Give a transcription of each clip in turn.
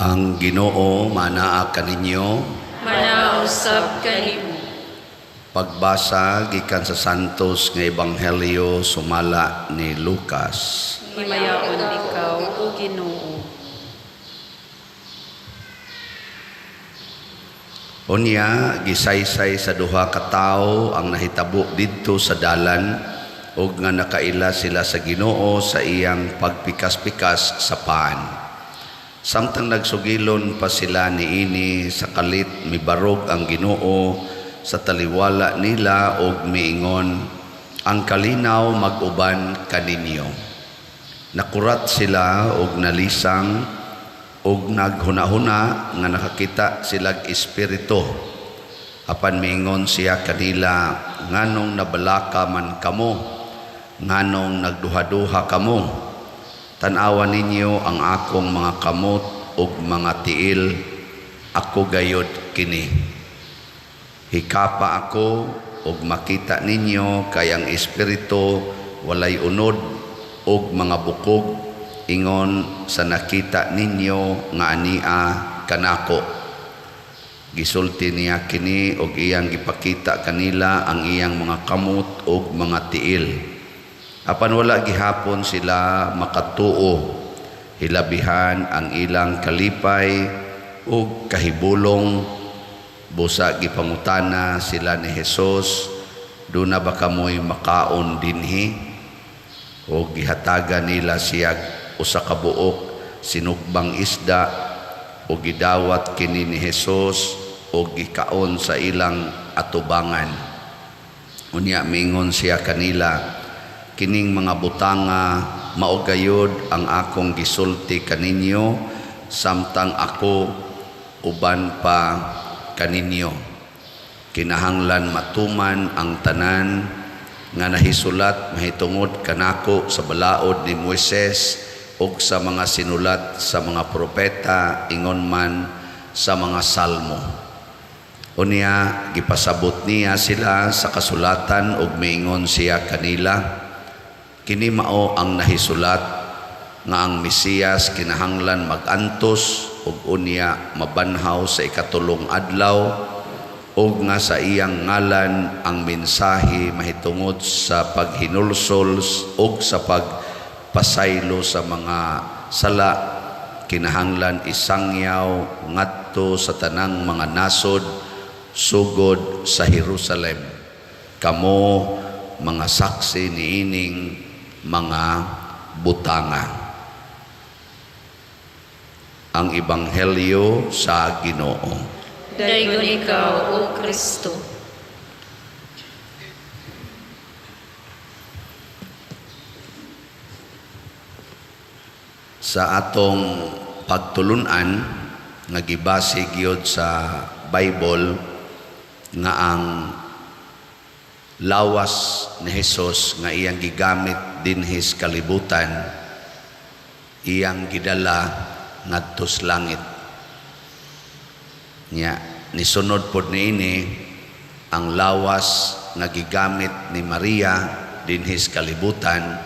Ang Ginoo manaa kaninyo. Manausab kanimo. Pagbasa gikan sa Santos nga Ebanghelyo sumala ni Lucas. Himayaon ikaw, O Ginoo. Unya gisaysay sa duha ka tawo ang nahitabo didto sa dalan ug nga nakaila sila sa Ginoo sa iyang pagpikas-pikas sa paan. Samtang nagsugilon pa sila niini sa kalit mibarog ang Ginoo sa taliwala nila ug miingon, ang kalinaw mag-uban kaninyo. Nakurat sila ug nalisang ug naghuna-huna nga nakakita silag espiritu. Apan miingon siya kanila, nganong nabalaka man kamo, nganong nagduha-duha kamo. Tan-awan ninyo ang akong mga kamot ug mga tiil, ako gayod kini. Hikapa ako ug makita ninyo kay ang espiritu walay unod ug mga bukog, ingon sa nakita ninyo nga ania kanako. Gisulti niya kini ug iyang gipakita kanila ang iyang mga kamot ug mga tiil. Apan wala gihapon sila makatuo, hilabihan ang ilang kalipay ug kahibulong. Busa gipangutana sila ni Jesus, "Duna ba kamoy makaon dinhi?" O gihatagan nila siya usa ka buok sinukbang isda o gidawat kini ni Jesus o gikaon sa ilang atubangan. Unya mingon siya kanila, kining mga butanga maugayod ang akong gisulti kaninyo samtang ako uban pa kaninyo. Kinahanglan matuman ang tanan nga nahisulat mahitungod kanako sa balaod ni Moises ug sa mga sinulat sa mga propeta, ingon man sa mga salmo. Unya gipasabot niya sila sa kasulatan ug miingon siya kanila, kini mao ang nahisulat nga ang Mesiyas kinahanglan magantos ug unya mabanhaw sa ikatulong adlaw, ug nga sa iyang ngalan ang mensahe mahitungod sa paghinulsol ug sa pagpasaylo sa mga sala kinahanglan isangyaw ngadto sa tanang mga nasod sugod sa Jerusalem. Kamo mga saksi niining mga butanga. Ang Ebanghelyo sa Ginoo. Daygon ikaw, O Kristo. Sa atong pagtulunan nga gibase gyud sa Bible nga ang lawas ni Jesus nga iyang gigamit dinhi sa kalibutan, iyang gidala ngadto sa langit. Nya nisunod pod niini ang lawas nga gigamit ni Maria dinhi sa kalibutan,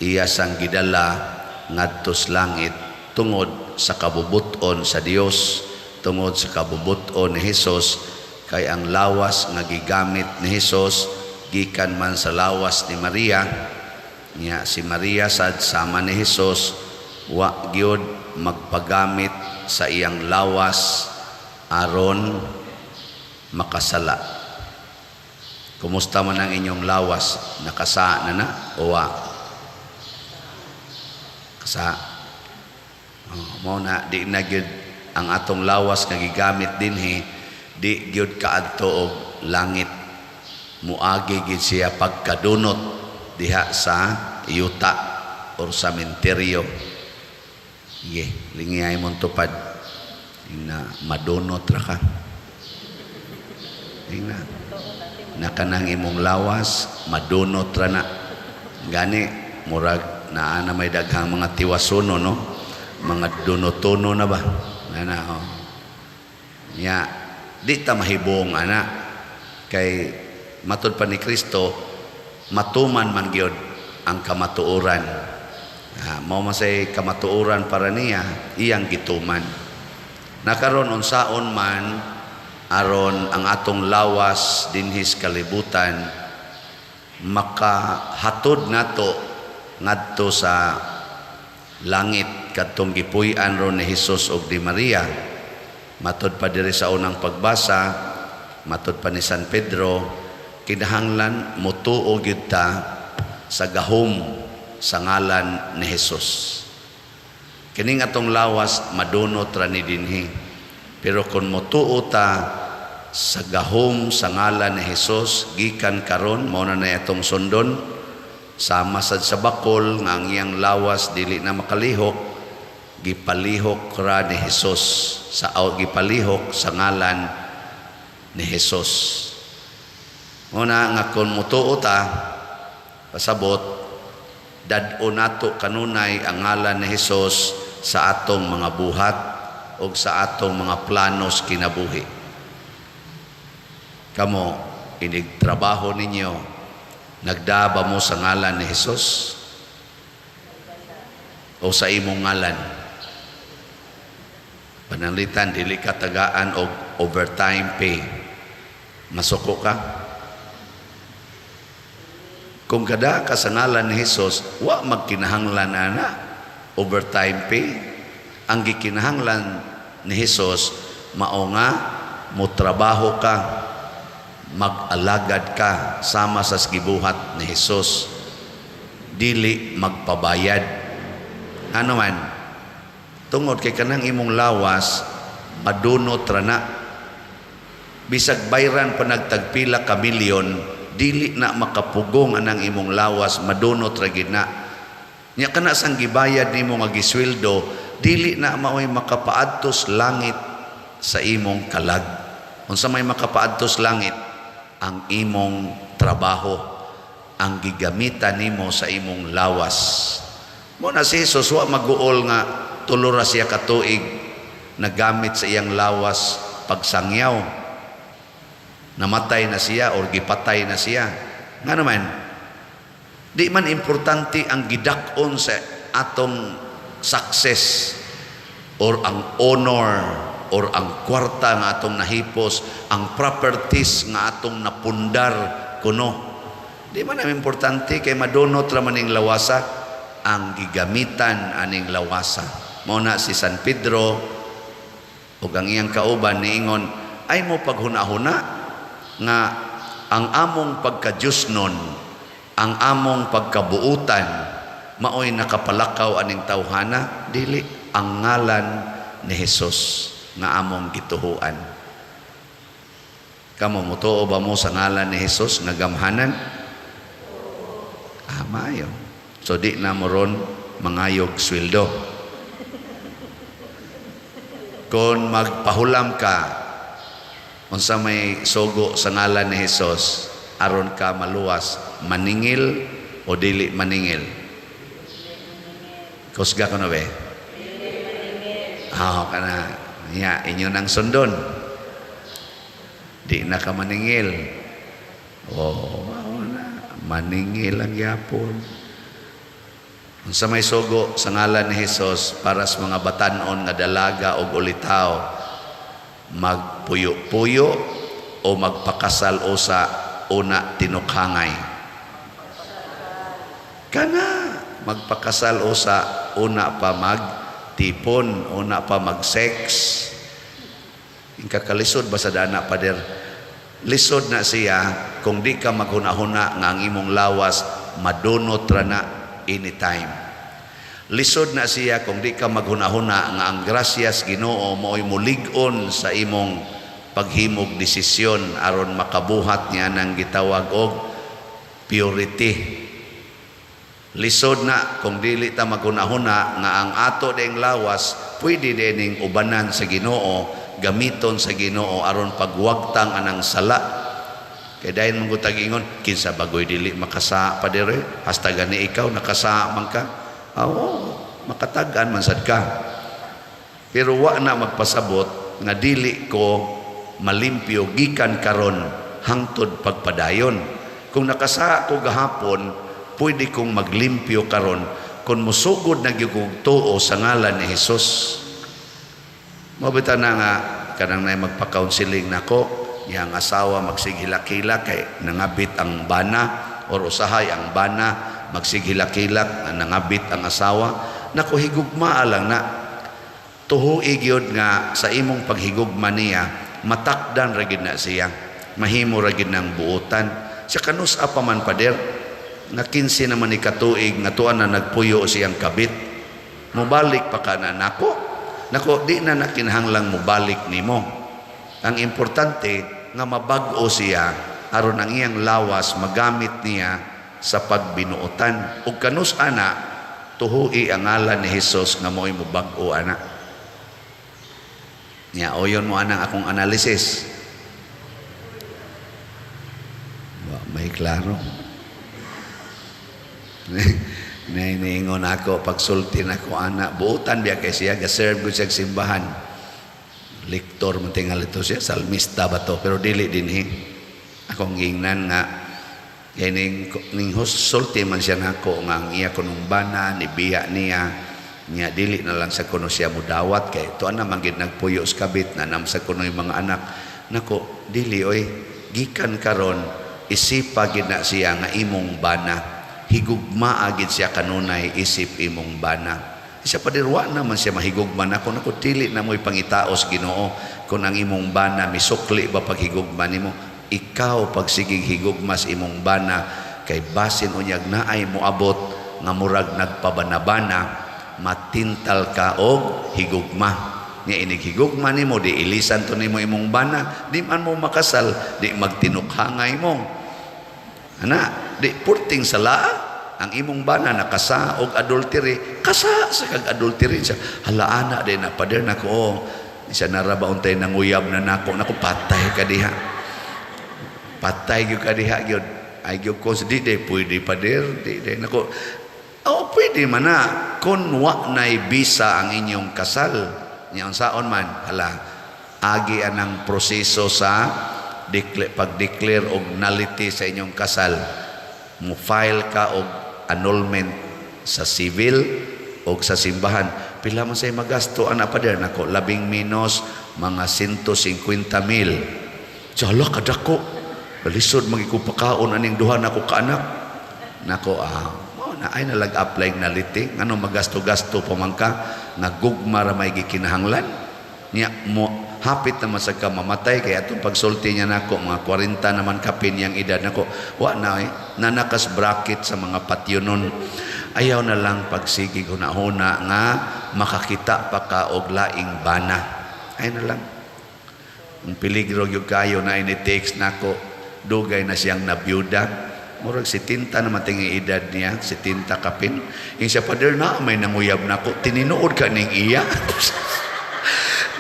iya sang gidala ngadto sa langit tungod sa kabubuton sa Dios, tungod sa kabubuton ni Hesus. Kay ang lawas nga gigamit ni Hesus gikan man sa lawas ni Maria. Nya si Maria sad sama ni Hesus wa gyud magpagamit sa iyang lawas aron makasala. Kumusta man ang inyong lawas? Nakasa na o wa? Kasa. Mao na di na gyud ang atong lawas nga gigamit dinhi, di gyud kaadto og langit. Muagi gyud siya pagkadunot diha sa yuta or sa sementeryo. Lingay mong tupad na madunot ra ka. Na kanang imong lawas madunot ra na. Gani murag naa na may daghang mga tiwasuno, no? Mga dunotono na ba? Na nya di ta mahibong ana kay matud pa ni Kristo matuman man gyud ang kamatuoran. Mao masay kamatuoran para niya iyang gituman. Nakaron unsaon man aron ang atong lawas dinhis kalibutan makahatod nato ngadto sa langit kadtong gipuy-an ron ni Hesus ug ni Maria. Matud pa diri sa unang pagbasa, matud pa ni San Pedro, kinahanglan motuo gyud ta sa gahom sa ngalan ni Hesus. Kining atong lawas madunot ra ni dinhi. Pero kung motuo ta sa gahom sa ngalan ni Hesus gikan karon mao na atong sundon sama sad sa bakol nga ang iyang lawas dili na makalihok, gipalihok ra ni Hesus gipalihok sa ngalan ni Hesus. Una nga kung mutuo ta pasabot dad-o nato kanunay ang ngalan ni Hesus sa atong mga buhat o sa atong mga planos kinabuhi. Kamo inig trabaho ninyo, nagdaba mo sa ngalan ni Hesus o sa imong ngalan? Pananglitan dili ka tagaan og overtime pay, masuko ka. Kung kada ka sa ngalan ni Hesus, wa magkinahanglan ana overtime pay. Ang gikinahanglan ni Hesus mao nga motrabaho ka, mag-alagad ka sama sa gibuhat ni Hesus, dili magpabayad. Ano man tungod kay kanang imong lawas madunot ra na, bisag bayran pa nagtagpila ka milyon dili na makapugong anang imong lawas, madunot ra gid na. Nya kana sang gibayad nimo nga gisweldo dili na maoy makapaadtos langit sa imong kalag. Unsa may makapaadtos langit? Ang imong trabaho, ang gigamitan nimo sa imong lawas. Mo na si Jesus wa maguol nga tulo ra siya ka tuig nagamit sa iyang lawas pagsangyaw. Namatay na siya or gipatay na siya. Nga naman, di man importante ang gidak-on sa atong success or ang honor or ang kwarta nga atong nahipos, ang properties nga atong napundar kuno. Di man ang importante kay madunot ra maning lawasa, ang gigamitan aning lawasa. Mao na si San Pedro ug ang iyang kauban niingon, ay mo paghuna-huna nga ang among pagka-Diosnon, ang among pagkabuutan maoy nakapalakaw aning tawhana, dili ang ngalan ni Hesus nga among gituhuan. Kamo mutuo ba mo sa ngalan ni Hesus nga gamhanan? Mayo. So di na mo ron mangayog sweldo. Kung magpahulam ka unsa may sugo sa ngalan ni Hesus aron ka maluwas, maningil o dili maningil? Kusga ko na be? Kana ya, inyo nang sundon. Di na ka maningil. Maningil ang yapon. Sa may sugo sa ngalan ni Hesus para sa mga batanon nga dalaga o ulitaw, magpuyo-puyo o magpakasal o sa una tinukhangay. Kana magpakasal o sa una pa magtipon, una pa mag-sex. Yung kakalisod ba sa dana pader? Lisod na siya kung di ka maghuna-huna nga ang imong lawas madunot ra na anytime. Lisod na siya kung di ka maghuna-huna nga ang grasyas Ginoo mo'y mulig-on sa imong paghimog desisyon aron makabuhat niya nang gitawag og purity. Lisod na kung dili ta maghuna-huna nga ang ato ding lawas pwede dining ubanan sa Ginoo, gamiton sa Ginoo aron pagwagtang anang sala. Kay dayon mong ingon, kinsa bagoy dili makasa pa dire, hasta gani ikaw nakasa man ka. Makatagan man sad ka. Pero wa na magpasabot nga dili ko malimpyo gikan karon hangtod pagpadayon. Kung nakasa ko gahapon, pwede kong maglimpyo karon kung musugod na gyud tuo sa ngalan ni Hesus. Mabita na nga kanang na magpa-counseling nako, yang asawa magsighilak-hilak kay nangabit ang bana or usahay ang bana magsighilak-hilak nangabit ang asawa. Nako higugma lang na tuhuig yun nga sa imong paghigugma niya matakdan ra gid na siya, mahimo ra gid ng buutan siya kanus pa man pader nga 15 naman ni katuig nga tuan na nagpuyo siyang kabit, mubalik pa ka na nako di na nakinahanglang mubalik nimo. Ang importante nga mabag-o siya aron ang iyang lawas magamit niya sa pagbinuotan ug kanus ana tuhui ang ngalan ni Hesus nga mo'y mubag-o ana. Nya oyon mo anang akong analysis. May klaro. Naingon ako pagsulti nako ana buutan biya kay siya ga-serve ko sa simbahan. Lektor man tingal ito siya, salmista ba to, pero dili dinhi. Akong gingnan nga kay ning sulti man siya nako nga ang iya kunong bana ni biya niya nya dili na lang sa kuno siya mudawat kay tuan na man gid nagpuyo sa kabit na nam sa kuno yung mga anak. Nako dili oy gikan karon isipa gid na siya nga imong bana. Higugma agid siya kanunay isip imong bana. Siya padirwa naman siya mahigugma na kung ako dili na mo'y pangitaos Ginoo kung ang imong bana misukli ba paghigugma nimo. Ikaw pagsigig higugma sa imong bana kay basin unyag naay moabot nga murag nagpabanabana matintal ka og higugma. Nya inig higugma nimo di ilisan to nimo imong bana, di man mo makasal, di magtinukhangay mo. Ana, di purting sala ang imong bana nakasa og adultery, kasa sa kag adultery siya. Hala ana din na pader nako oh. Siya narabaon tay nanguyab na nako patay ka diha. Patay gyud ka diha gyud. Ay gyud ko di pwede pader, di nako. Oh, pwede man na kun wa nay bisa ang inyong kasal. Nya unsaon man hala agi anang proseso sa pag-declare og nullity sa inyong kasal. Mo file ka og annulment sa civil og sa simbahan. Pila man say magasto ana pa der nako labing menos mga 150,000. Jala kadako. Balisod magikupakaon aning duha nako ka anak. Nako na ay nalag apply nullity ngano magasto-gasto pa man ka nagugma ra may gikinahanglan. Nya mo hapit naman sa kamamatay kaya itong pagsulti niya nako mga 40 naman kapin yang edad nako wa na nanakas bracket sa mga patyonon. Ayaw na lang pagsigi hunahuna nga makakita pa ka og laing bana. Ay na lang ang peligro gyud kayo na ini text nako dugay na siyang nabiyuda murag 70 naman tingi edad niya 70 kapin yung siya pader na may nanguyab nako tininuod ka ning iya.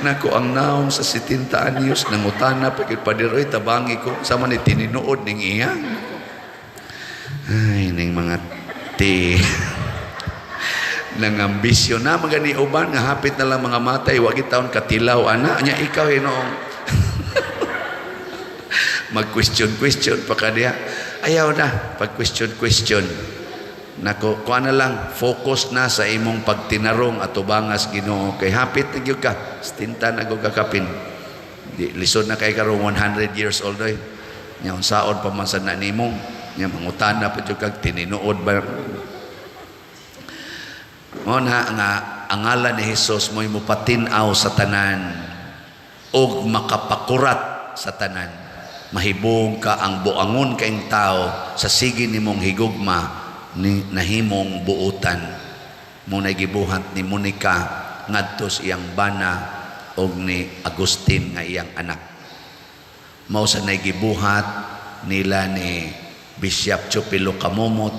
Nako ang naong sa 70 anyos nangutana pagit padiroy tabangi ko sama ni tininuod ning iya. Ay ning mga nangambisyon na magani uban nga hapit na lang mga matay wa gitaon katilaw ana nya ikaw hinoong mag-question pa ka diha. Ayaw na pag question. Nako kuha na lang focus na sa imong pagtinarong at ubangas Ginoo kay hapit na gyud ka stinta na gyud kakapin di lisod na kay karon 100 years old oy nya unsaon pa man sad na nimo nya mangutana pa gyud kag tininuod ba mo na nga ang ngalan ni Hesus mo'y mupatinaw sa tanan og makapakurat sa tanan mahibong ka ang buangon kaing tao sa sige nimong higugma ni nahimong buutan mo nagibuhat ni Monica ngadto sa iyang bana og ni Agustin nga iyang anak mao sa nagibuhat nila ni Bishop Chupilo Kamomot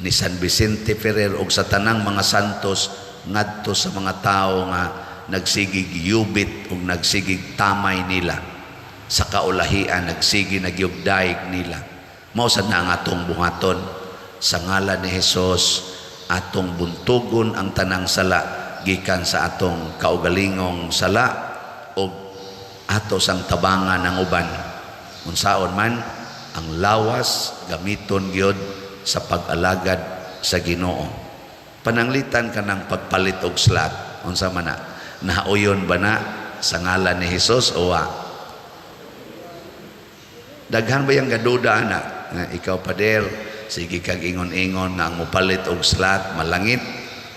ni San Vicente Ferrer og sa tanang mga santos ngadto sa mga tao nga nagsigig yubit ug nagsigig tamay nila sa kaulahian nagsigi nagyugdaig nila mao sa na nga atong buhaton sa ngalan ni Hesus atong buntugon ang tanang sala gikan sa atong kaugalingong sala o ato sang tabangan ng uban unsaon man ang lawas gamiton gyud sa pag-alagad sa Ginoo pananglitan ka ng pagpalit og slat unsa man na Nauyon ba na sa ngalan ni Hesus o wa? Daghan ba yung gaduda na nga ikaw pader sige kag ingon-ingon nga ang mupalit og slat malangit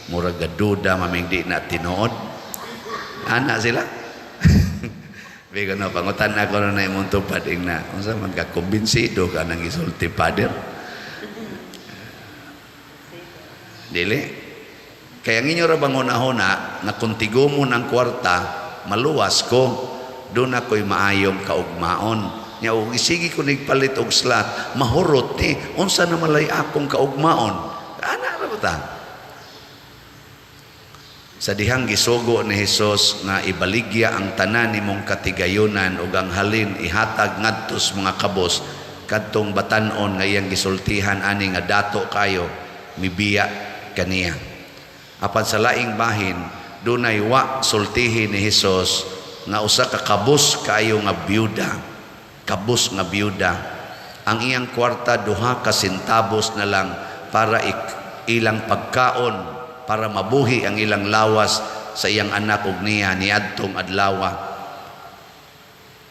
murag gaduda mamingdi na tinuod ana sila. Bigo no pangutan ako na imong tupad ingna unsa man ka kumbinsido ka nang isulti pader dili. Kaya nginyo ra bangon-ahona na kung tigo mo ng kwarta, maluwas ko, doon ako'y maayong kaugmaon. Nya og isigi ko nigpalit og slat, mahurot ni, unsa na malay akong kaugmaon. Ana ra ba ta? Sa dihang gisugo ni Hesus nga ibaligya ang tanan nimong katigayunan ug ang halin ihatag ngadtos mga kabos kadtong batan-on nga iyang gisultihan ani nga dato kayo mibiya kaniya. Apan sa laing bahin dunay wa sultihin ni Hesus nga usa ka kabus kayo nga byuda, kabus nga byuda ang iyang kwarta duha ka sentabos na lang para ilang pagkaon para mabuhi ang ilang lawas sa iyang anak ug niya niadtong adlaw.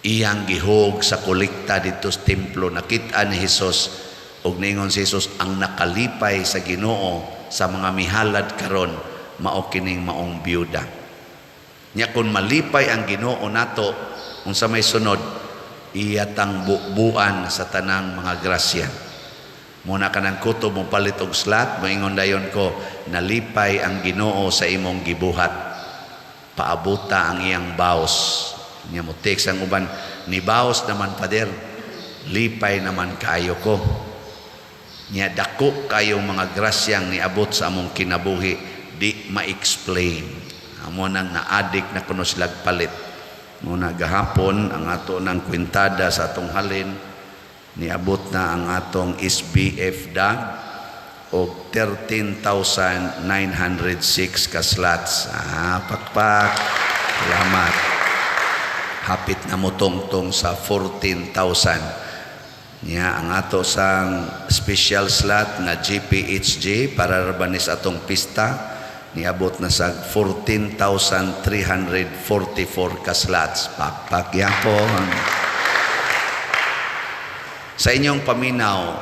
Iyang gihog sa kolekta dito sa templo. Nakita ni Hesus ug ningon si Hesus ang nakalipay sa Ginoo sa mga mihalad karon mao kining maong byuda. Nya kun malipay ang Ginoo nato unsa may sunod iyatang bubuan sa tanang mga grasya. Muna kanang kutob mo palit og slat moingon dayon ko nalipay ang Ginoo sa imong gibuhat. Paabuta ang iyang baos. Nya mo text ang uban ni baos naman pader lipay naman kaayo ko. Nya dako kayong mga grasyang niabot sa among kinabuhi di ma-explain. Amo nang naadik na kuno sila palit. Muna gahapon ang ato ng kwintada sa atong halin niabot na ang atong SBF dag og 13,906 ka slots. Pakpak. Salamat. Hapit na mo tungtong sa 14,000. Nya ang ato sang special slot na GPHG para rabanis atong pista niabot na sa 14,344 ka slots. Pakpak yapon. Sa inyong paminaw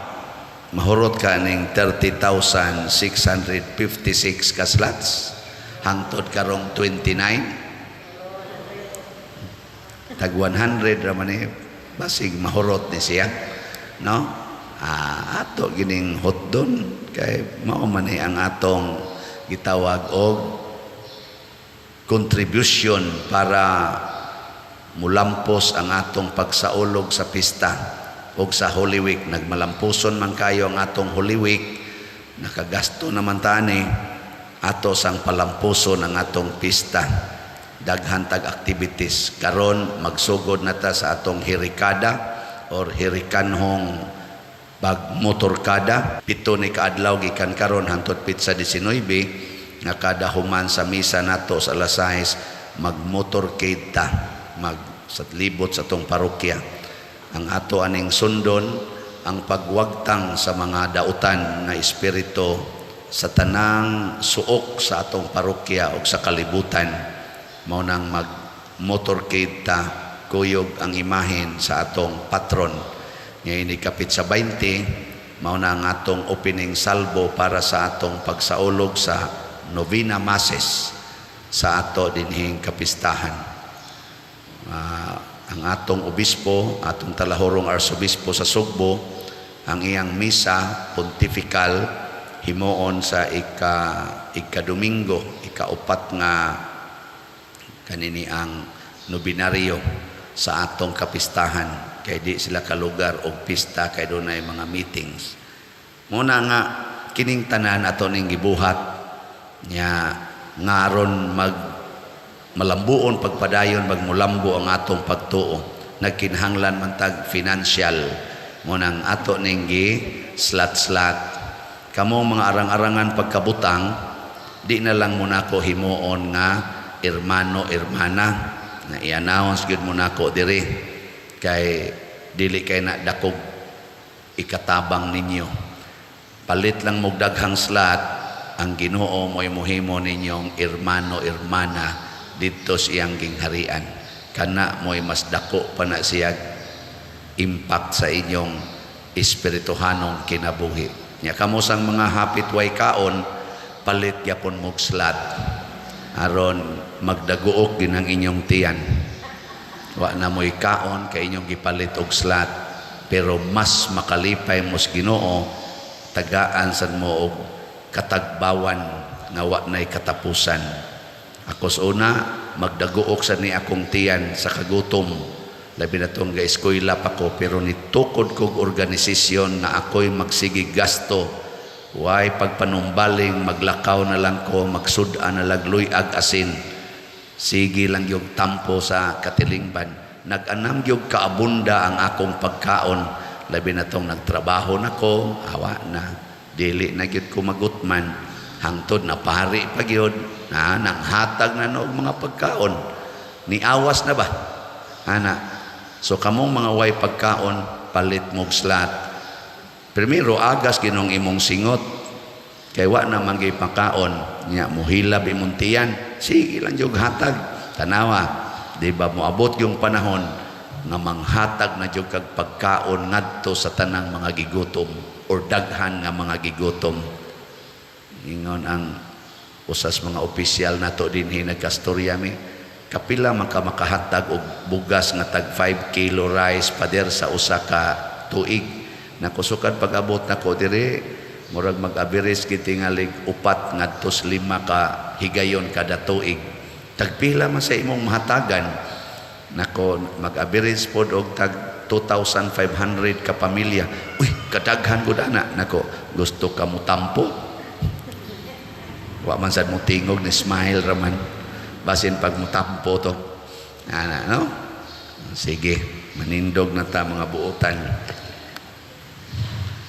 mahurot ka ning 30,656 ka slots hangtod karong 29 tag 100 ra man basig mahurot ni siya. No? Ato gining hotdon kay mao man ang atong gitawag og contribution para mulampos ang atong pagsaulog sa pista og sa Holy Week. Nagmalampuson man kayo ang atong Holy Week, nakagasto naman tani ato sang palampuson ang atong pista. Daghan tag activities karon magsugod na ta sa atong hirikada or hirikanhong motorkada. 7 ni kaadlaw gikan karon hangtod pitsa 19 nga kada human sa misa nato sa alas 6 magmotorcade ta sa libot sa tong parokya. Ang ato aning sundon ang pagwagtang sa mga dautan nga espiritu sa tanang suok sa atong parokya o sa kalibutan. Mao nang mag-motorcade ta kuyog ang imahen sa atong patron. Ngayon ikapit sa 20, mao na ang atong opening salvo para sa atong pagsaulog sa Novena Masses sa ato dinhing kapistahan. Ang atong obispo, atong talahorong arsobispo sa Sugbo, ang iyang misa pontifical himuon sa ika-Domingo, ika-4 nga kanini ang nobinaryo sa atong kapistahan kay di sila kalugar og pista kay dunay mga meetings. Muna nga kining tanan ato ning gibuhat nya ngaron malambuon pagpadayon magmulambo ang atong pagtuo. Nagkinahanglan man tag financial munang ato ning gi slat-slat. Kamo mga arang-arangan pagkabutang di na lang muna ko himuon nga hermano hermana na i-announce gyud mo nako diri kay dili kay na dakog ikatabang ninyo. Palit lang mog daghang slot ang Ginoo mo'y mohimo ninyong hermano hermana dito siyang gingharian. Kana mo'y mas dako pa na siya impact sa inyong espirituhanong kinabuhi. Nya kamo sang mga hapit way kaon, palit gyapon mog slat aron magdaguok din ang inyong tiyan. Wa na mo'y kaon kay inyong gipalit og slat, pero mas makalipay mos Ginoo, tagaan sad mo og katagbawan nga wa nay katapusan. Ako sa una magdaguok sa ni akong tiyan sa kagutom, labi na itong ga-eskwela pa ko, pero nitukod kog organisasyon na ako'y magsigig gasto. Way pagpanumbaling, maglakaw na lang ko, magsuda na lagloy ag asin. Sige lang yung tampo sa katilingban. Nag-anam yung kaabunda ang akong pagkaon. Labi na itong nagtrabaho na ko, awa na. Dili na yun ko magutman. Hangtod na pari pag yun. Nang hatag na noong mga pagkaon. Niawas na ba? Ana. So kamong mga way pagkaon, palit mog slat. Primero agas ginong imong singot. Kay wa na manggay pagkaon, nya muhilab imong tiyan. Sige lang jud hatag. Tanawa, di ba moabot yung panahon nga manghatag na jud kag pagkaon ngadto sa tanang mga gigutom or daghan nga mga gigutom. Ingon ang usas mga opisyal nato dinhi nagkastorya mi. Kapila makahatag og bugas nga tag 5 kilo rice pader sa usa ka tuig. Nakusukad pag-abot nako diri murag mag-average gitingalig 4 ngadto 5 ka higayon kada tuig. Tagpila man sa imong mahatagan, nako mag-average pod og tag 2,500 ka pamilya. Uy, kadaghan gud ana. Nako, gusto ka mo tampo? Wa man sad mo tingog ni smile raman. Basin pag mutampo to. Ano? Sige, manindog na ta mga buotan.